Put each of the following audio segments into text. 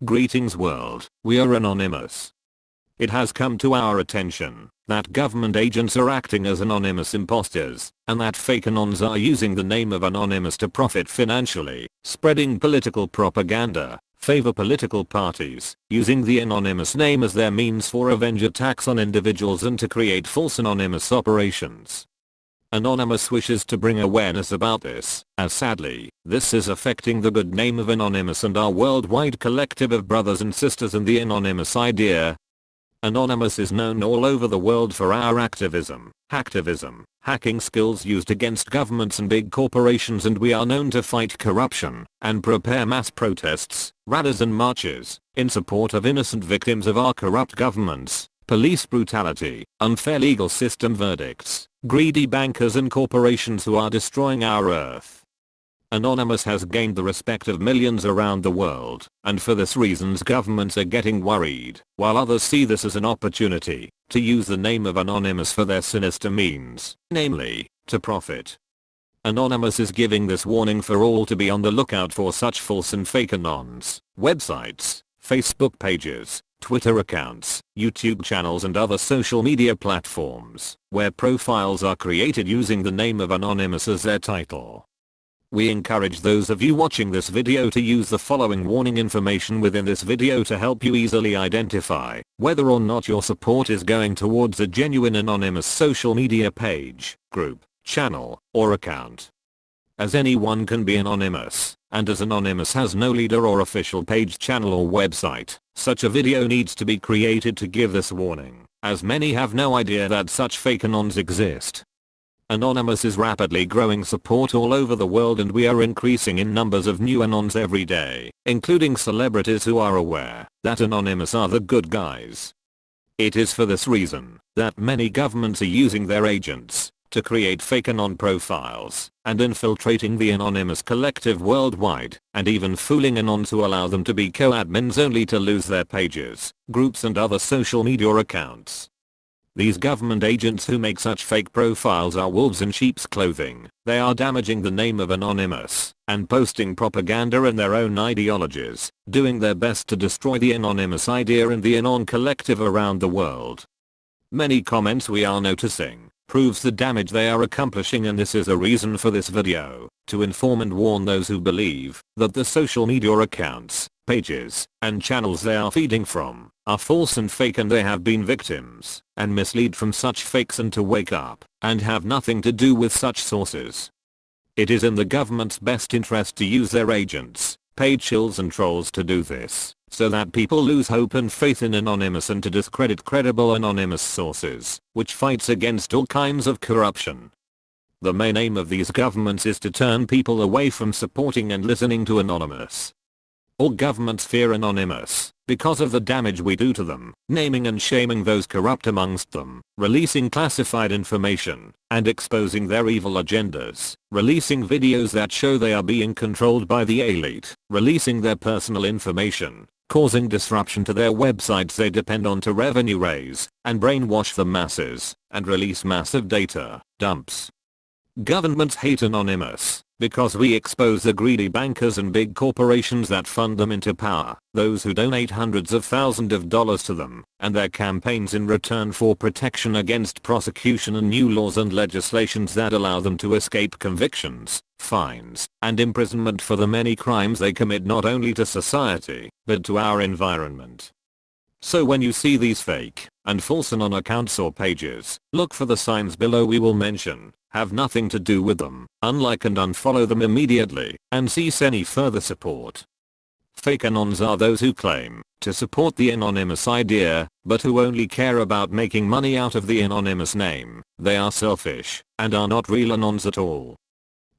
Greetings world, we are Anonymous. It has come to our attention that government agents are acting as anonymous imposters, and that fake anons are using the name of Anonymous to profit financially, spreading political propaganda, favor political parties, using the anonymous name as their means for revenge attacks on individuals and to create false anonymous operations. Anonymous wishes to bring awareness about this, as sadly, this is affecting the good name of Anonymous and our worldwide collective of brothers and sisters in the anonymous idea. Anonymous is known all over the world for our activism, hacktivism, hacking skills used against governments and big corporations, and we are known to fight corruption and prepare mass protests, rallies and marches in support of innocent victims of our corrupt governments, police brutality, unfair legal system verdicts, greedy bankers and corporations who are destroying our earth. Anonymous has gained the respect of millions around the world, and for this reasons governments are getting worried, while others see this as an opportunity to use the name of Anonymous for their sinister means, namely, to profit. Anonymous is giving this warning for all to be on the lookout for such false and fake anons, websites, Facebook pages, Twitter accounts, YouTube channels and other social media platforms, where profiles are created using the name of Anonymous as their title. We encourage those of you watching this video to use the following warning information within this video to help you easily identify whether or not your support is going towards a genuine anonymous social media page, group, channel, or account. As anyone can be anonymous, and as Anonymous has no leader or official page, channel or website, such a video needs to be created to give this warning, as many have no idea that such fake anons exist. Anonymous is rapidly growing support all over the world, and we are increasing in numbers of new anons every day, including celebrities who are aware that Anonymous are the good guys. It is for this reason that many governments are using their agents to create fake anon profiles and infiltrating the anonymous collective worldwide, and even fooling anons to allow them to be co-admins only to lose their pages, groups and other social media accounts. These government agents who make such fake profiles are wolves in sheep's clothing. They are damaging the name of Anonymous and posting propaganda in their own ideologies, doing their best to destroy the anonymous idea and the anon collective around the world. Many comments we are noticing proves the damage they are accomplishing, and this is a reason for this video, to inform and warn those who believe that the social media accounts, pages, and channels they are feeding from are false and fake, and they have been victims and misled from such fakes, and to wake up and have nothing to do with such sources. It is in the government's best interest to use their agents, paid shills and trolls to do this, so that people lose hope and faith in Anonymous, and to discredit credible anonymous sources, which fights against all kinds of corruption. The main aim of these governments is to turn people away from supporting and listening to Anonymous. All governments fear Anonymous because of the damage we do to them, naming and shaming those corrupt amongst them, releasing classified information, and exposing their evil agendas, releasing videos that show they are being controlled by the elite, releasing their personal information, causing disruption to their websites they depend on to revenue raise, and brainwash the masses, and release massive data dumps. Governments hate Anonymous because we expose the greedy bankers and big corporations that fund them into power, those who donate hundreds of thousands of dollars to them, and their campaigns in return for protection against prosecution and new laws and legislations that allow them to escape convictions, fines, and imprisonment for the many crimes they commit, not only to society, but to our environment. So when you see these fake and false anon accounts or pages, look for the signs below we will mention, have nothing to do with them, unlike and unfollow them immediately, and cease any further support. Fake anons are those who claim to support the anonymous idea, but who only care about making money out of the anonymous name. They are selfish and are not real anons at all.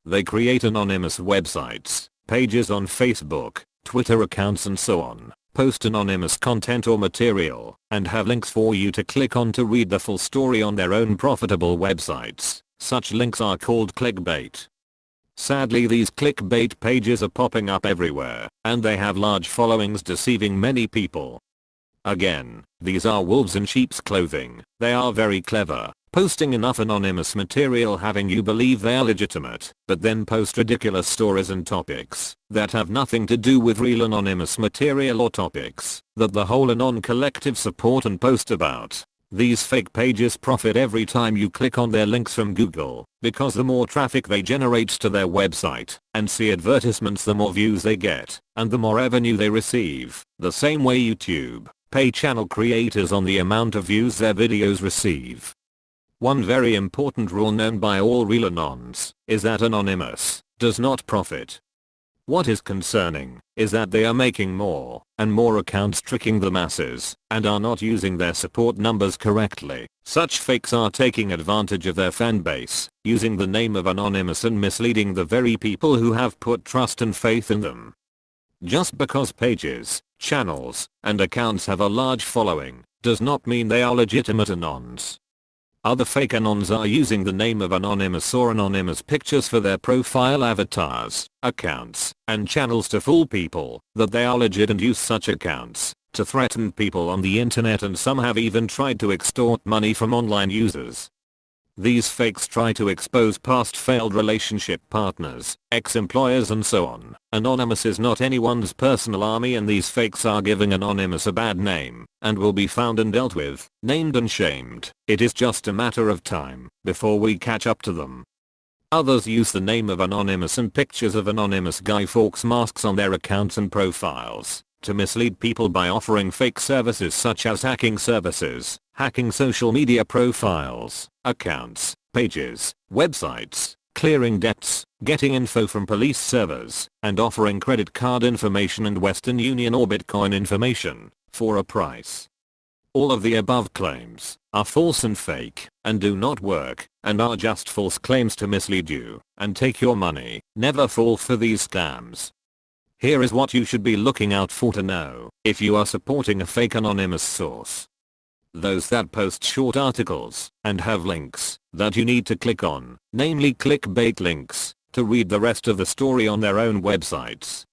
They create anonymous websites, pages on Facebook, Twitter accounts and so on, post anonymous content or material, and have links for you to click on to read the full story on their own profitable websites. Such links are called clickbait. Sadly, these clickbait pages are popping up everywhere, and they have large followings, deceiving many people. Again, these are wolves in sheep's clothing. They are very clever, posting enough anonymous material having you believe they are legitimate, but then post ridiculous stories and topics that have nothing to do with real anonymous material or topics that the whole Anon collective support and post about. These fake pages profit every time you click on their links from Google, because the more traffic they generate to their website and see advertisements, the more views they get and the more revenue they receive. The same way YouTube pay channel creators on the amount of views their videos receive. One very important rule known by all real Anons is that Anonymous does not profit. What is concerning is that they are making more and more accounts tricking the masses and are not using their support numbers correctly. Such fakes are taking advantage of their fan base, using the name of Anonymous and misleading the very people who have put trust and faith in them. Just because pages, channels, and accounts have a large following does not mean they are legitimate Anons. Other fake Anons are using the name of Anonymous or anonymous pictures for their profile avatars, accounts, and channels to fool people that they are legit and use such accounts to threaten people on the internet, and some have even tried to extort money from online users. These fakes try to expose past failed relationship partners, ex-employers and so on. Anonymous is not anyone's personal army, and these fakes are giving Anonymous a bad name and will be found and dealt with, named and shamed. It is just a matter of time before we catch up to them. Others use the name of Anonymous and pictures of Anonymous Guy Fawkes masks on their accounts and profiles to mislead people by offering fake services such as hacking services, hacking social media profiles, accounts, pages, websites, clearing debts, getting info from police servers, and offering credit card information and Western Union or Bitcoin information for a price. All of the above claims are false and fake and do not work and are just false claims to mislead you and take your money. Never fall for these scams. Here is what you should be looking out for to know if you are supporting a fake anonymous source. Those that post short articles and have links that you need to click on, namely clickbait links, to read the rest of the story on their own websites.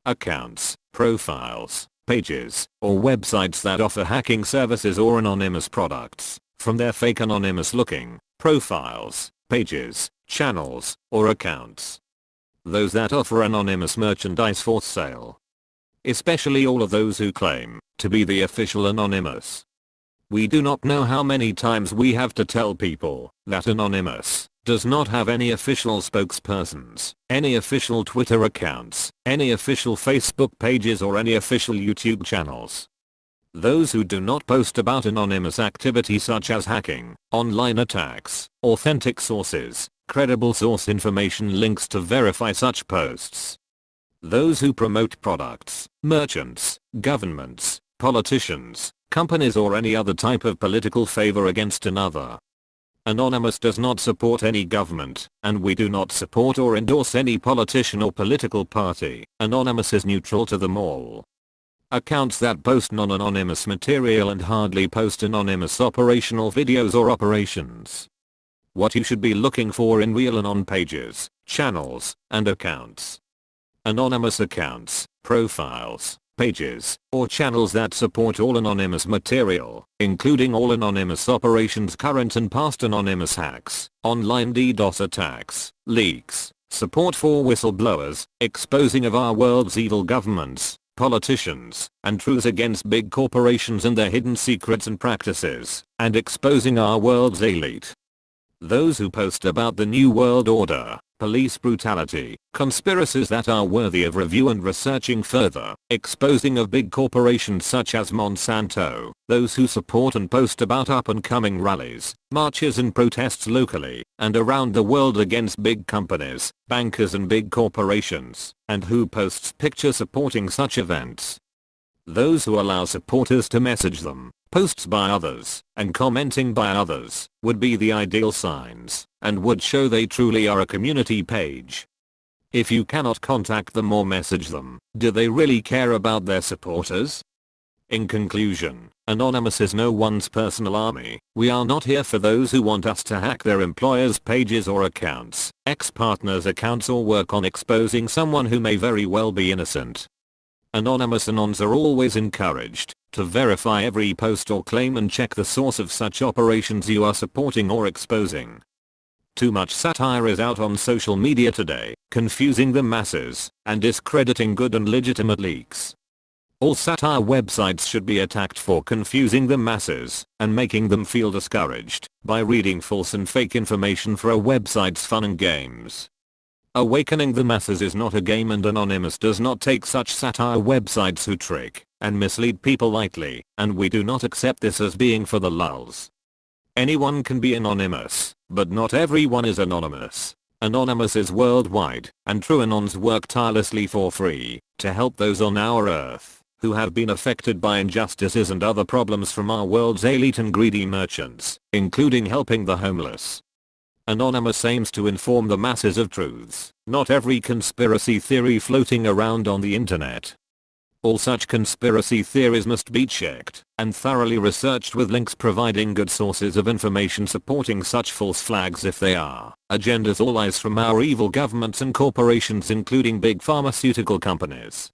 Accounts, profiles, pages, or websites that offer hacking services or anonymous products from their fake anonymous looking profiles, pages, channels, or accounts. Those that offer anonymous merchandise for sale. Especially all of those who claim to be the official Anonymous. We do not know how many times we have to tell people that Anonymous does not have any official spokespersons, any official Twitter accounts, any official Facebook pages, or any official YouTube channels. Those who do not post about anonymous activity such as hacking, online attacks, authentic sources, credible source information, links to verify such posts. Those who promote products, merchants, governments, politicians, companies, or any other type of political favor against another. Anonymous does not support any government, and we do not support or endorse any politician or political party. Anonymous is neutral to them all. Accounts that post non-anonymous material and hardly post anonymous operational videos or operations. What you should be looking for in real Anon pages, channels, and accounts. Anonymous accounts, profiles, pages, or channels that support all anonymous material, including all anonymous operations, current and past anonymous hacks, online DDoS attacks, leaks, support for whistleblowers, exposing of our world's evil governments, politicians, and truths against big corporations and their hidden secrets and practices, and exposing our world's elite. Those who post about the New World Order, police brutality, conspiracies that are worthy of review and researching further, exposing of big corporations such as Monsanto, those who support and post about up-and-coming rallies, marches and protests locally and around the world against big companies, bankers and big corporations, and who posts pictures supporting such events. Those who allow supporters to message them, posts by others, and commenting by others, would be the ideal signs, and would show they truly are a community page. If you cannot contact them or message them, do they really care about their supporters? In conclusion, Anonymous is no one's personal army. We are not here for those who want us to hack their employers' pages or accounts, ex-partners' accounts, or work on exposing someone who may very well be innocent. Anonymous Anons are always encouraged to verify every post or claim and check the source of such operations you are supporting or exposing. Too much satire is out on social media today, confusing the masses and discrediting good and legitimate leaks. All satire websites should be attacked for confusing the masses and making them feel discouraged by reading false and fake information for a website's fun and games. Awakening the masses is not a game, and Anonymous does not take such satire websites who trick and mislead people lightly, and we do not accept this as being for the lulz. Anyone can be anonymous, but not everyone is anonymous. Anonymous is worldwide, and true Anons work tirelessly for free to help those on our earth who have been affected by injustices and other problems from our world's elite and greedy merchants, including helping the homeless. Anonymous aims to inform the masses of truths, not every conspiracy theory floating around on the internet. All such conspiracy theories must be checked and thoroughly researched, with links providing good sources of information supporting such false flags if they are agendas or lies from our evil governments and corporations, including big pharmaceutical companies.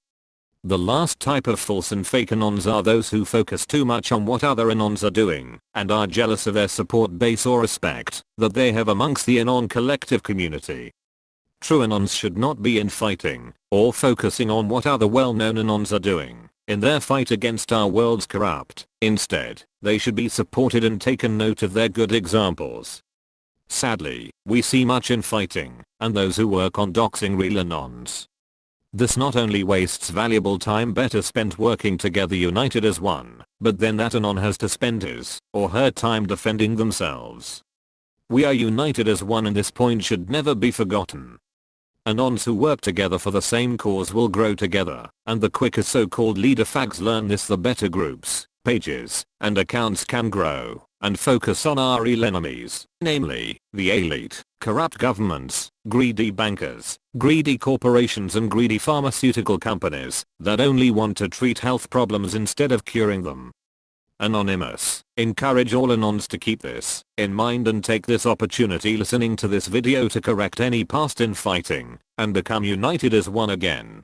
The last type of false and fake Anons are those who focus too much on what other Anons are doing and are jealous of their support base or respect that they have amongst the Anon collective community. True Anons should not be infighting or focusing on what other well-known Anons are doing in their fight against our world's corrupt. Instead, they should be supported and taken note of their good examples. Sadly, we see much infighting and those who work on doxing real Anons. This not only wastes valuable time better spent working together united as one, but then that Anon has to spend his or her time defending themselves. We are united as one, and this point should never be forgotten. Anons who work together for the same cause will grow together, and the quicker so-called leader fags learn this, the better groups, pages, and accounts can grow and focus on our real enemies, namely, the elite, corrupt governments, greedy bankers, greedy corporations and greedy pharmaceutical companies that only want to treat health problems instead of curing them. Anonymous encourage all Anons to keep this in mind and take this opportunity listening to this video to correct any past infighting and become united as one again.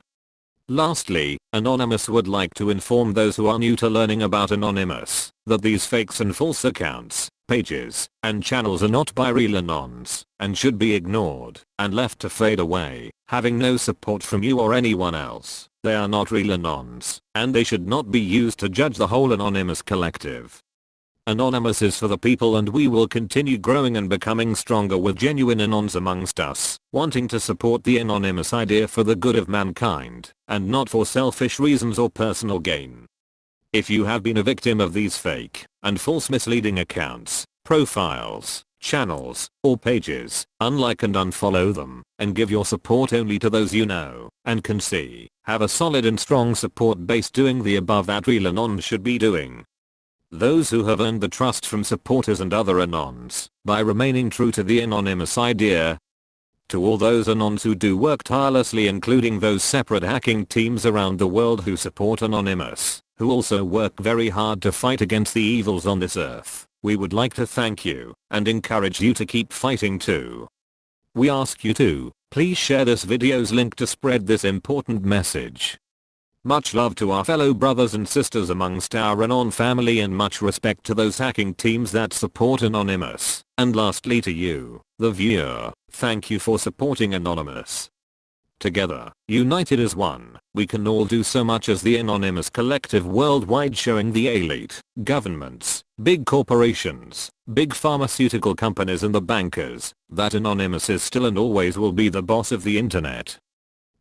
Lastly, Anonymous would like to inform those who are new to learning about Anonymous that these fakes and false accounts, pages, and channels are not by real Anons and should be ignored and left to fade away, having no support from you or anyone else. They are not real Anons, and they should not be used to judge the whole Anonymous collective. Anonymous is for the people, and we will continue growing and becoming stronger with genuine Anons amongst us, wanting to support the Anonymous idea for the good of mankind, and not for selfish reasons or personal gain. If you have been a victim of these fake and false misleading accounts, profiles, channels, or pages, unlike and unfollow them, and give your support only to those you know and can see have a solid and strong support base doing the above that real Anons should be doing. Those who have earned the trust from supporters and other Anons by remaining true to the Anonymous idea. To all those Anons who do work tirelessly, including those separate hacking teams around the world who support Anonymous, who also work very hard to fight against the evils on this earth, we would like to thank you and encourage you to keep fighting too. We ask you to please share this video's link to spread this important message. Much love to our fellow brothers and sisters amongst our Anon family, and much respect to those hacking teams that support Anonymous. And lastly to you, the viewer, thank you for supporting Anonymous. Together, united as one, we can all do so much as the Anonymous collective worldwide, showing the elite, governments, big corporations, big pharmaceutical companies and the bankers that Anonymous is still and always will be the boss of the internet.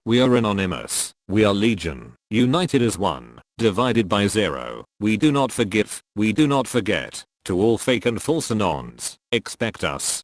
We are Anonymous, we are legion, united as one, divided by zero. We do not forgive, we do not forget. To all fake and false Anons, expect us